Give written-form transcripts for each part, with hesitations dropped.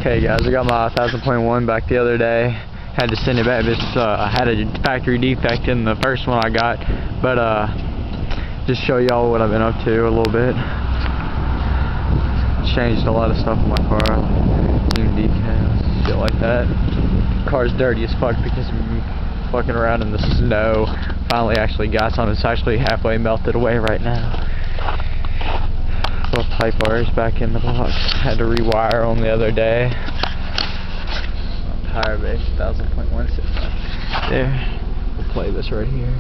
Okay guys, I got my 1000.1 back the other day. Had to send it back. This had a factory defect in the first one I got, but just show y'all what I've been up to a little bit. Changed a lot of stuff in my car, zoom decals, shit like that. Car's dirty as fuck because of me fucking around in the snow. Finally actually got some. It's actually halfway melted away right now. Little pipe wires back in the box. Had to rewire them the other day. Powerbass 1000.1 sitting right there. We'll play this right here.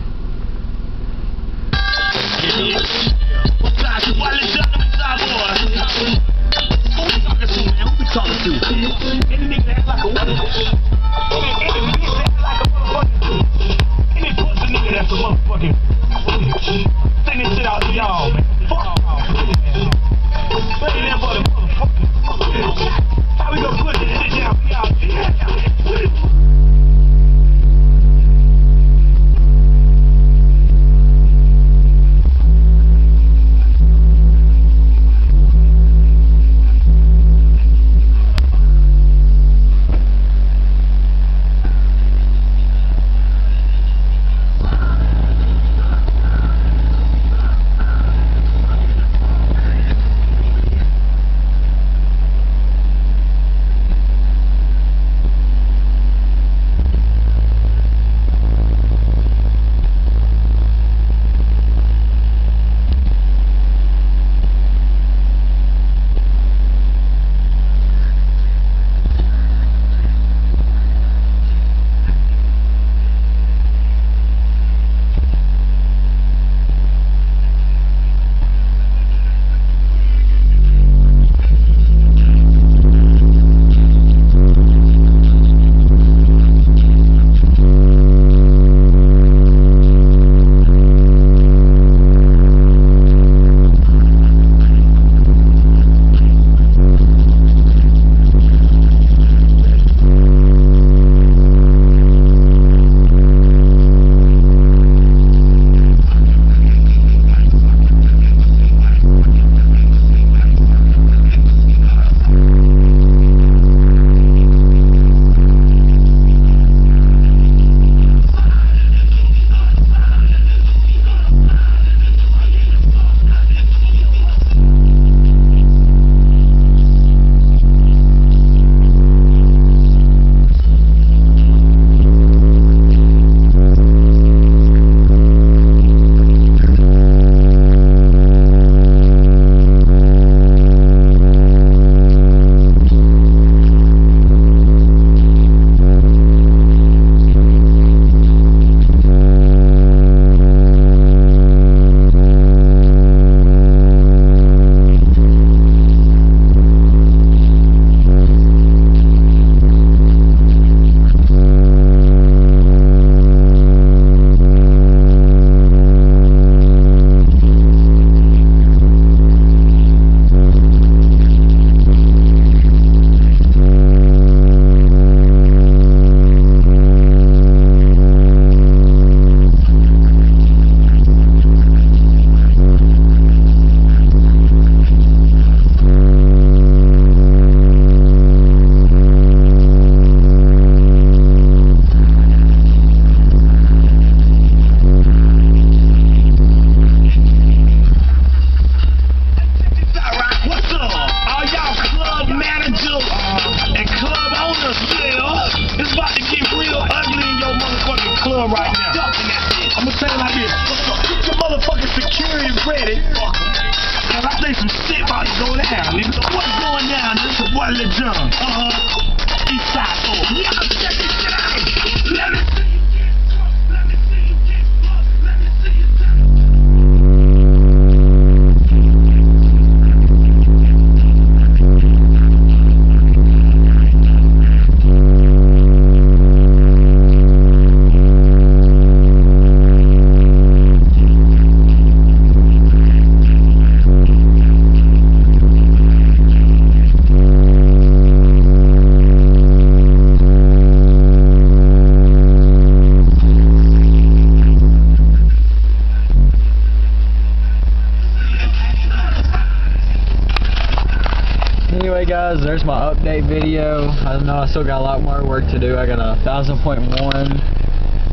guys, there's my update video. I know I still got a lot more work to do. I got a 1000.1,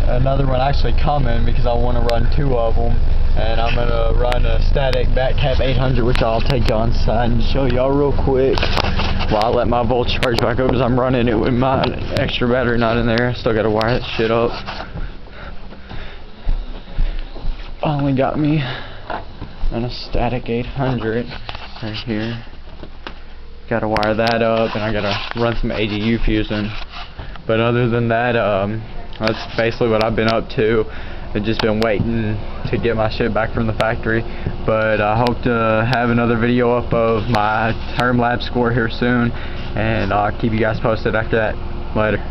another one actually coming because I want to run 2 of them, and I'm gonna run a static batcap 800, which I'll take y'all inside and show y'all real quick while I let my volt charge back up, because I'm running it with my extra battery not in there. Still gotta wire that shit up. Finally got me on a static 800 right here. Gotta wire that up, and I gotta run some ADU fusing. But other than that, that's basically what I've been up to. I've just been waiting to get my shit back from the factory. But I hope to have another video up of my term lab score here soon, and I'll keep you guys posted after that. Later.